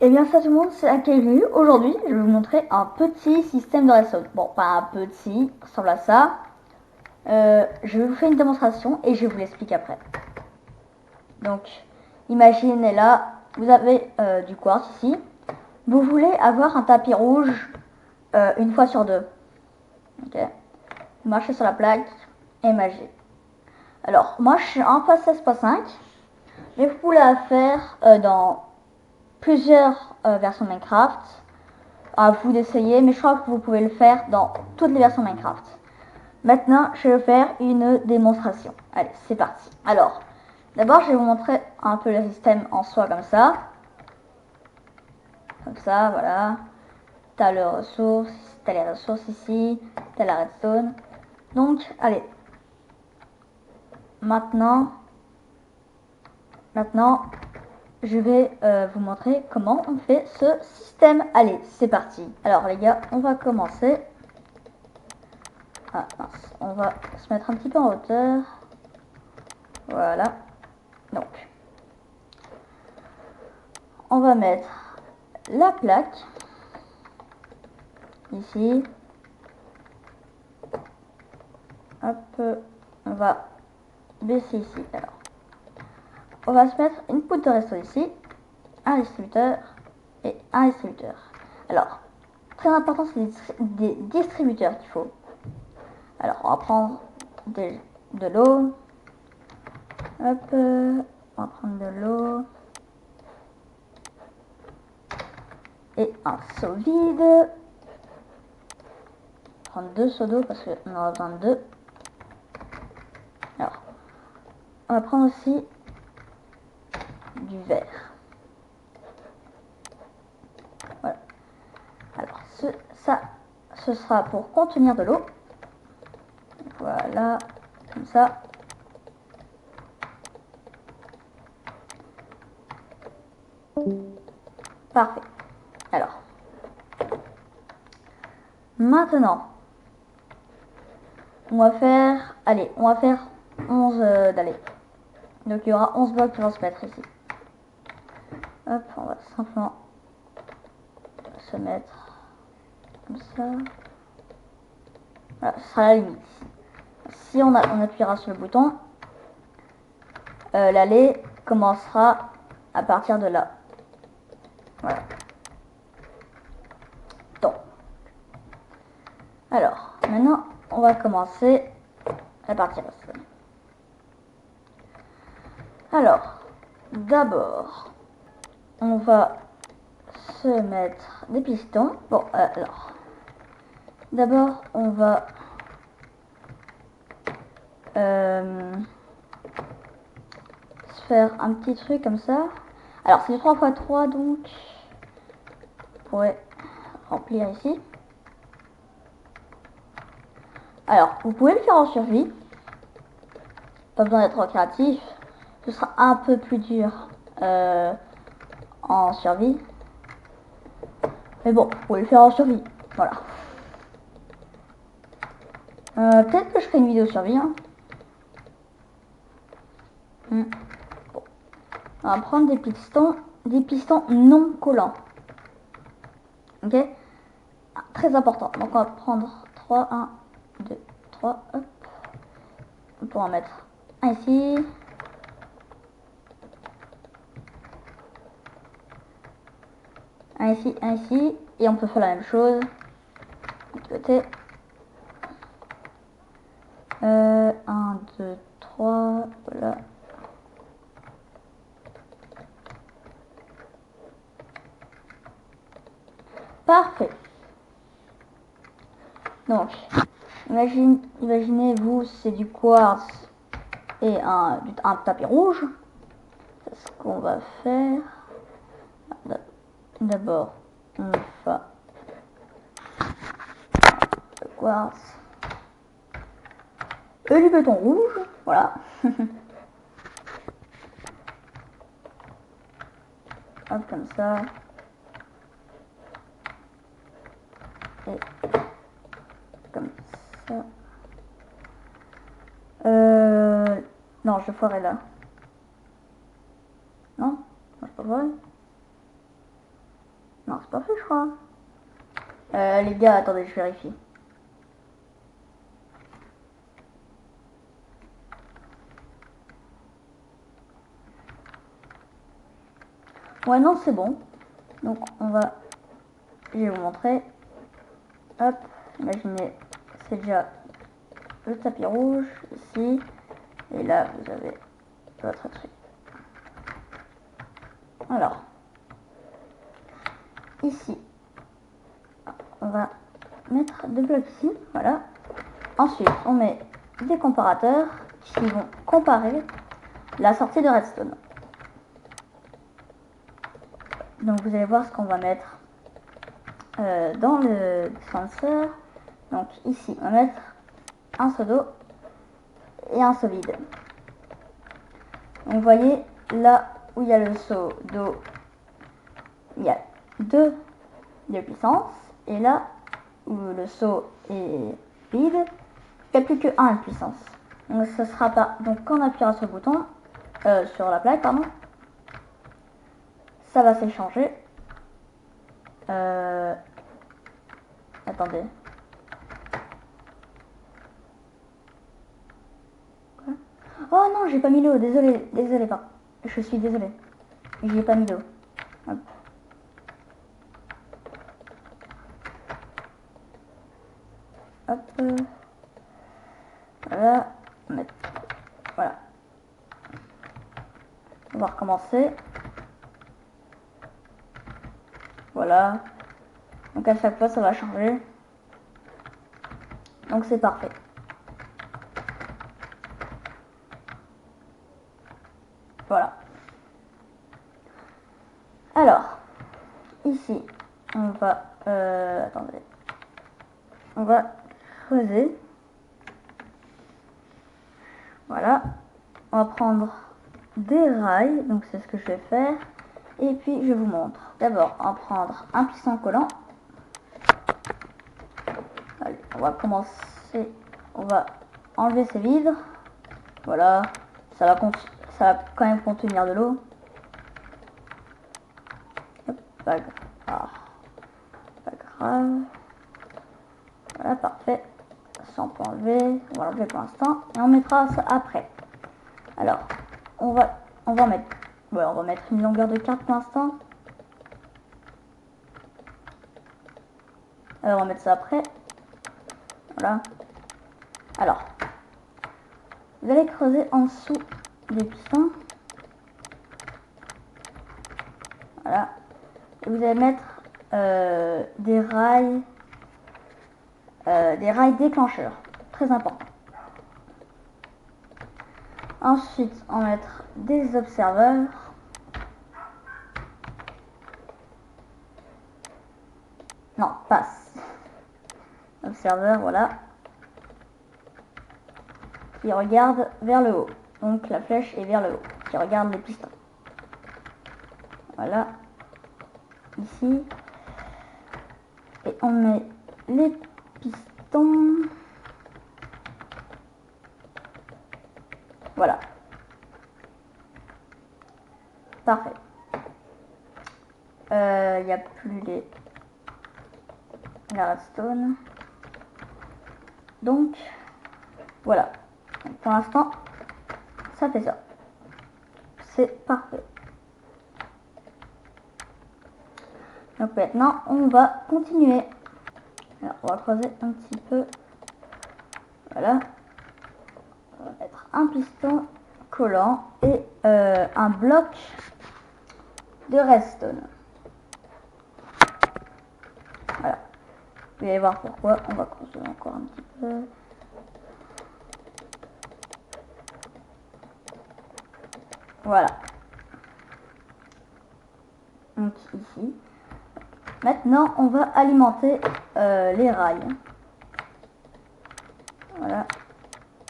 Et bien ça tout le monde, c'est Akelu. Aujourd'hui, je vais vous montrer un petit système de redstone. Bon, pas un petit, ça ressemble à ça. Je vais vous faire une démonstration et je vous l'explique après. Donc, imaginez là, vous avez du quartz ici. Vous voulez avoir un tapis rouge une fois sur deux. Ok. Vous marchez sur la plaque et magique. Alors, moi je suis 1.16.5, mais vous pouvez la faire dans plusieurs versions de Minecraft. À vous d'essayer, mais je crois que vous pouvez le faire dans toutes les versions Minecraft. Maintenant, je vais faire une démonstration. Allez, c'est parti. Alors, d'abord, je vais vous montrer un peu le système en soi comme ça. Comme ça, voilà. T'as les ressources ici, t'as la redstone. Donc, allez. Maintenant, je vais vous montrer comment on fait ce système. Allez, c'est parti. Alors, les gars, on va commencer. Ah mince, on va se mettre un petit peu en hauteur. Voilà. Donc, on va mettre la plaque ici. Hop, on va baisser ici. Alors, on va se mettre une poutre de resto ici, un distributeur et un distributeur. Alors, très important, c'est des distributeurs qu'il faut. Alors, on va prendre de l'eau. Hop, on va prendre de l'eau. Et un seau vide. Prendre deux seaux d'eau parce qu'on aura besoin de deux. Alors, on va prendre aussi du verre. Voilà. Alors, ce sera pour contenir de l'eau. Voilà, comme ça. Parfait. Alors, maintenant, on va faire 11 d'allées. Donc, il y aura 11 blocs qui vont se mettre ici. Hop, on va simplement se mettre comme ça. Voilà, ce sera la limite. Si on appuiera sur le bouton, l'allée commencera à partir de là. Voilà. Donc, alors, maintenant, on va commencer à partir de ça. Alors, d'abord, on va se mettre des pistons. Bon, alors, d'abord, on va se faire un petit truc comme ça. Alors, c'est du 3x3, donc, on pourrait remplir ici. Alors, vous pouvez le faire en survie. Pas besoin d'être créatif. Ce sera un peu plus dur en survie. Mais bon, vous pouvez le faire en survie. Voilà. Peut-être que je ferai une vidéo survie. Hein. Bon. On va prendre des pistons non collants. Ok? Très important. Donc on va prendre 3, 1, 2, 3. Hop. On pourra en mettre un ici. Un ici, un ici. Et on peut faire la même chose. De côté. 1, 2, 3. Voilà. Parfait. Donc, imaginez-vous, c'est du quartz et un tapis rouge. C'est ce qu'on va faire. D'abord, on va le quartz et du béton rouge. Voilà. Hop, comme ça. Et comme ça. Non, je ferai là. Non, je peux pas. Non, c'est pas fait, je crois. Les gars, attendez, je vérifie. Ouais, non, c'est bon. Donc, je vais vous montrer. Hop, imaginez, c'est déjà le tapis rouge, ici. Et là, vous avez votre truc. Alors, ici, on va mettre deux blocs ici, voilà. Ensuite, on met des comparateurs qui vont comparer la sortie de redstone. Donc vous allez voir ce qu'on va mettre dans le dispenser. Donc ici, on va mettre un seau d'eau et un seau vide. Donc vous voyez, là où il y a le seau d'eau, il y a 2 de puissance. Et là où le seau est vide, il n'y a plus que 1 de puissance. Donc ce sera pas. Donc quand on appuiera sur le bouton, sur la plaque, pardon, ça va s'échanger. Attendez. Quoi? Oh non, j'ai pas mis l'eau, désolé pas. Je suis désolée. J'y ai pas mis l'eau. Hop. Hop. Voilà. Voilà. On va recommencer. Voilà. Donc à chaque fois ça va changer. Donc c'est parfait. Voilà. Alors, ici, on va... attendez. On va creuser. Voilà. On va prendre des rails. Donc c'est ce que je vais faire. Et puis je vous montre. D'abord, on va prendre un piston collant. Allez, on va commencer. On va enlever ces vitres. Voilà. Ça va quand même contenir de l'eau. Pas grave. Voilà, parfait. Ça on peut enlever. On va l'enlever pour l'instant. Et on mettra ça après. Alors, on va mettre... Ouais, on va mettre une longueur de carte pour l'instant. Alors, on va mettre ça après. Voilà. Alors, vous allez creuser en dessous des pistons. Voilà. Et vous allez mettre des rails déclencheurs. Très important. Ensuite, on va mettre des observeurs. Non, passe. Observeur, voilà. Qui regarde vers le haut. Donc la flèche est vers le haut. Qui regarde les pistons. Voilà. Ici. Et on met les pistons. Voilà. Parfait. Il n'y a plus la redstone. Donc, voilà. Pour l'instant, ça fait ça. C'est parfait. Donc maintenant, on va continuer. Alors, on va creuser un petit peu. Voilà. On va mettre un piston collant et un bloc de redstone. Voilà. Vous allez voir pourquoi. On va creuser encore un petit peu. Voilà. Donc ici. Maintenant, on va alimenter les rails. Voilà.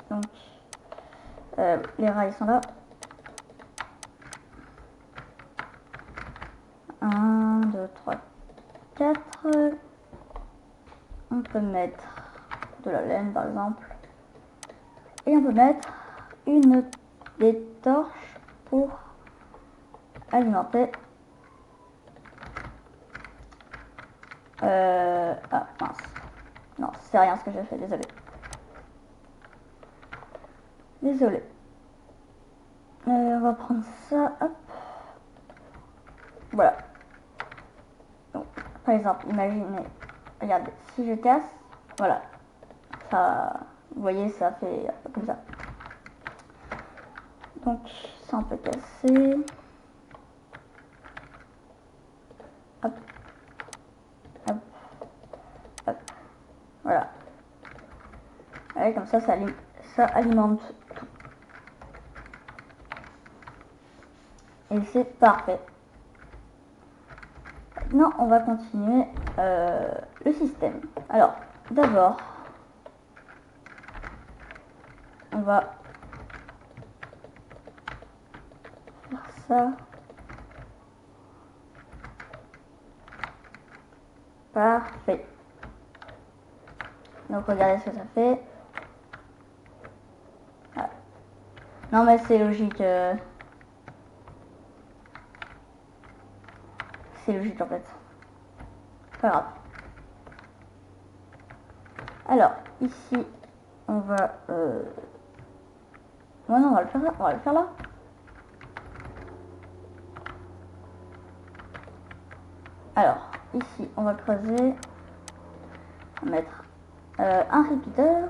Donc, les rails sont là. 1, 2, 3, 4. On peut mettre de la laine par exemple. Et on peut mettre des torches pour alimenter Ah mince. Non, c'est rien ce que j'ai fait, désolé. Désolé. On va prendre ça, hop. Voilà. Donc, par exemple, imaginez, regardez, si je casse, voilà, ça, vous voyez, ça fait comme ça. Donc, ça on peut casser. Hop, hop, hop. Voilà. Et comme ça alimente tout. Et c'est parfait. Maintenant, on va continuer le système. Alors, d'abord, on va faire ça. Parfait. Donc, regardez ce que ça fait. Voilà. Non, mais c'est logique. C'est logique en fait. Pas grave. Alors, ici, on va... Ouais, non, on va le faire là. On va le faire là. Alors, ici, on va creuser. On va mettre un repeater.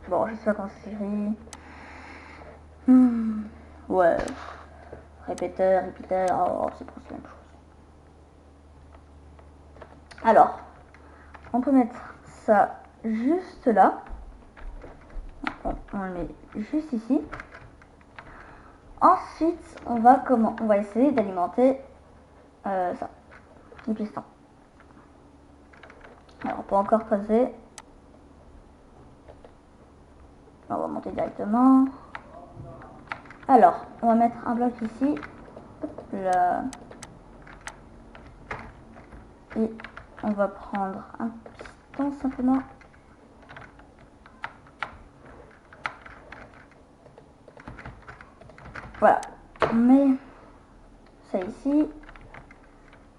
Bon, je sais pas quand série. Ouais. Répéteur, oh, c'est presque la même chose. Alors, on peut mettre ça juste là. On le met juste ici. Ensuite, on va essayer d'alimenter ça, les pistons. Alors, on peut encore creuser. On va monter directement. Alors, on va mettre un bloc ici. Hop là. Et on va prendre un piston simplement. Voilà. On met ça ici.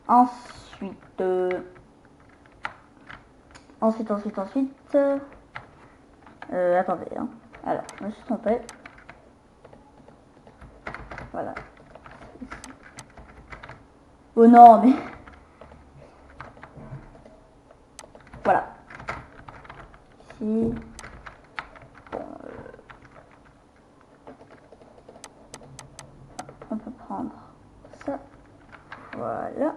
Ensuite, attendez, hein. Alors, je me suis trompée. Voilà. Oh non, mais... Voilà. Ici. Bon, on peut prendre ça. Voilà.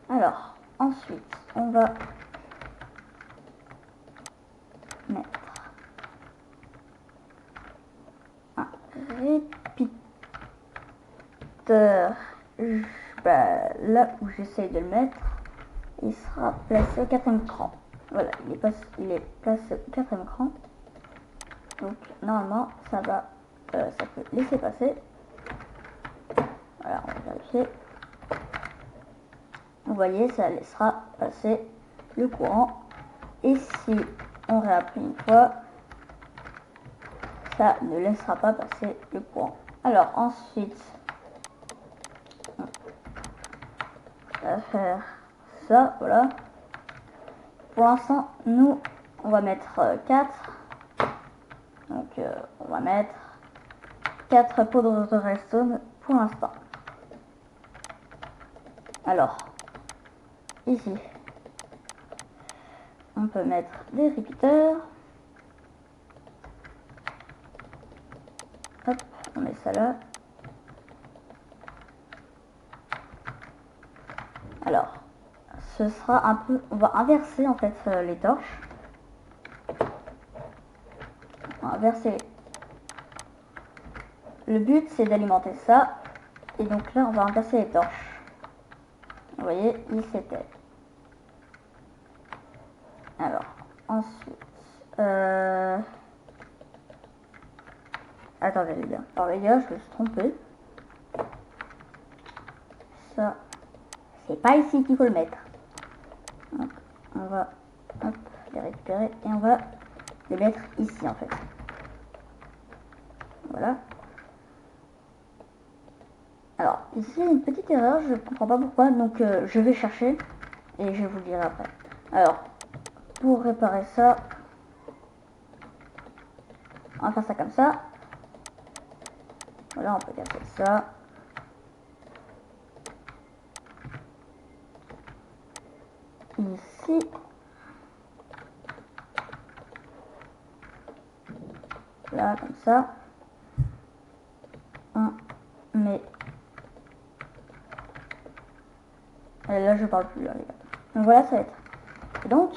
Alors, ensuite, on va mettre un répétiteur là où j'essaye de le mettre. Il sera placé au 4e cran. Voilà, il est placé au 4e cran. Donc, normalement, ça peut laisser passer. Voilà, on va vérifier. Vous voyez, ça laissera passer le courant. Et si on réappuie une fois, ça ne laissera pas passer le courant. Alors ensuite, on va faire ça, voilà. Pour l'instant, nous, on va mettre 4. Donc on va mettre 4 poudres de redstone pour l'instant. Alors, ici, on peut mettre des repeaters. Hop, on met ça là. Alors, ce sera un peu... On va inverser en fait les torches. On va inverser. Le but c'est d'alimenter ça. Et donc là on va inverser les torches. Vous voyez, il s'éteint. Alors, ensuite... Attendez les gars. Alors les gars, je me suis trompée. Ça, c'est pas ici qu'il faut le mettre. Donc, on va hop, les récupérer et on va les mettre ici en fait. Voilà. Alors ici une petite erreur, je comprends pas pourquoi, donc je vais chercher et je vous le dirai après. Alors pour réparer ça, on va faire ça comme ça. Voilà, on peut casser ça. Ici. Là, comme ça. On met. Et là, je parle plus, là, les gars. Donc voilà, ça va être. Et donc,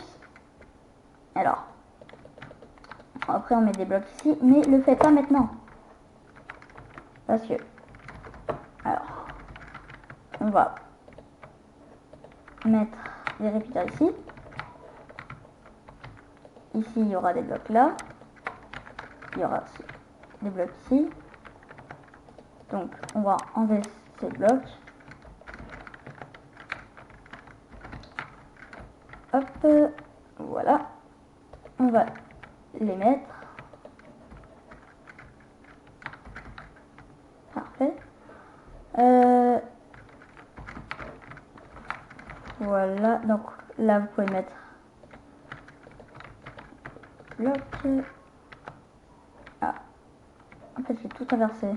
alors. Après, on met des blocs ici, mais le faites pas maintenant. Parce que. Alors. On va mettre des répéteurs ici. Ici, il y aura des blocs là. Il y aura aussi des blocs ici. Donc, on va enlever ces blocs. Hop, voilà. On va les mettre. Parfait. Voilà, donc là vous pouvez mettre bloc. Ah, en fait j'ai tout inversé.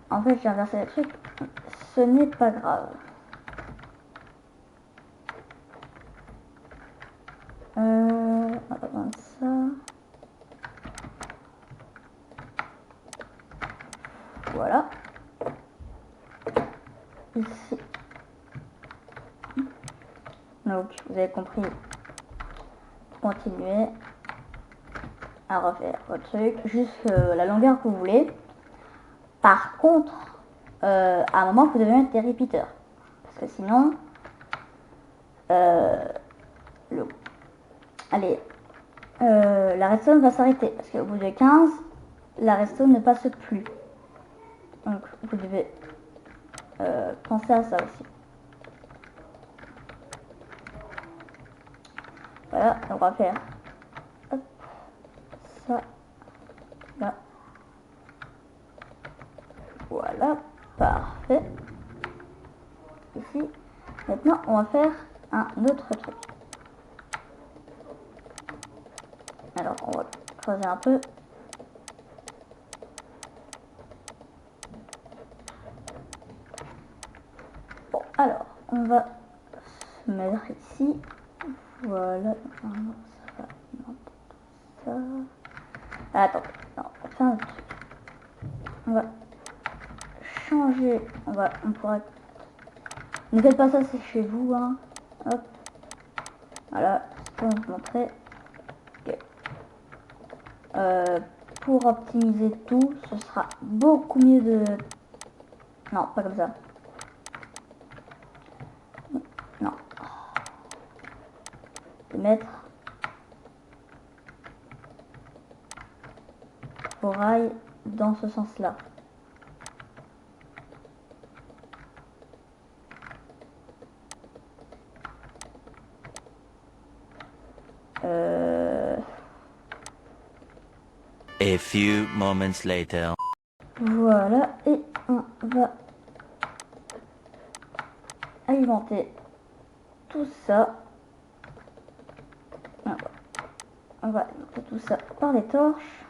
En fait j'ai inversé les trucs. Ce n'est pas grave. On va prendre ça. Voilà. Ici. Donc vous avez compris. Continuez à refaire votre truc jusqu'à la longueur que vous voulez. Par contre, à un moment vous devez mettre des repeaters. Parce que sinon, allez, la redstone va s'arrêter. Parce qu'au bout de 15, la redstone ne passe plus. Donc vous devez penser à ça aussi. Voilà, on va faire hop, ça, là. Voilà, parfait. Ici. Maintenant, on va faire un autre truc. Alors, on va creuser un peu. Bon, alors, on va se mettre ici. Voilà. Ça va. Ça. Ah, attends, non, on va faire un truc. On va changer. On pourra. Ne faites pas ça, c'est chez vous, hein. Hop. Voilà, je vais vous montrer. Pour optimiser tout, ce sera beaucoup mieux de. Non, pas comme ça. Non. De mettre vos rails dans ce sens-là. A few moments later. Voilà, et on va alimenter tout ça. On va alimenter tout ça par des torches.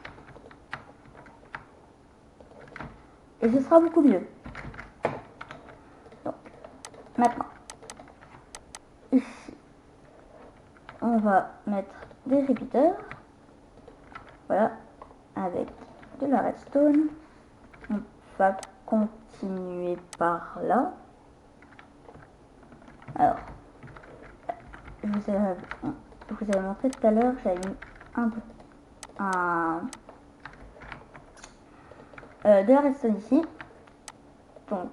Et ce sera beaucoup mieux. Donc, maintenant, ici, on va mettre des repeaters. Voilà, avec de la redstone. On va continuer par là. Alors, je vous avais montré tout à l'heure, j'avais mis de la redstone ici. Donc,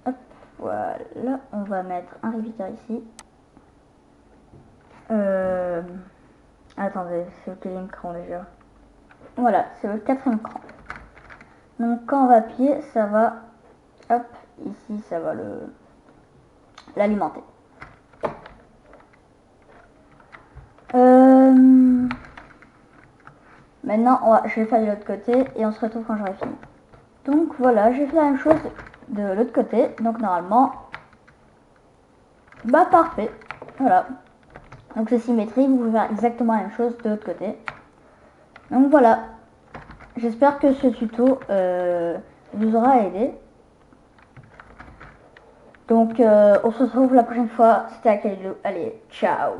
hop, voilà, on va mettre un repeater ici. Attendez, c'est lequel cran déjà? Voilà, c'est le 4e cran. Donc quand on va appuyer, ça va, hop, ici ça va le l'alimenter. Maintenant, je vais faire de l'autre côté et on se retrouve quand j'aurai fini. Donc voilà, j'ai fait la même chose de l'autre côté. Donc normalement, bah parfait. Voilà. Donc c'est symétrie, vous pouvez faire exactement la même chose de l'autre côté. Donc voilà. J'espère que ce tuto vous aura aidé. Donc on se retrouve la prochaine fois. C'était Akailou. Allez, ciao.